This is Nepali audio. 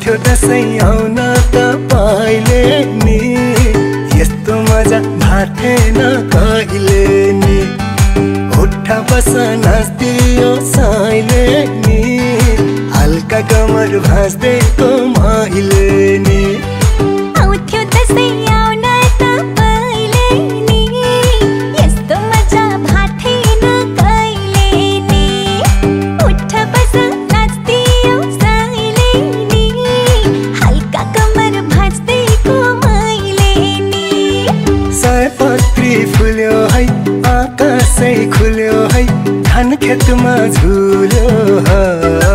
आउँथ्यो दसैँ आउन तपाईले नि, यस्तो मजा भाथेन कहिले नि। उठा बस नाच्दियो साइले नि, हल्का कमर भाँच्दैको मैले नि। आउँथ्यो दसैँ आउन तपाईले नि, यस्तो मजा भाथेन कहिले नि। उठ बस नाच्दियो साइले नि, हल्का कमर भाँच्दैको मैले नि। सयपत्री फुल्यो है, आकाशै खुल्यो है, धान खेतमा झुल्यो है।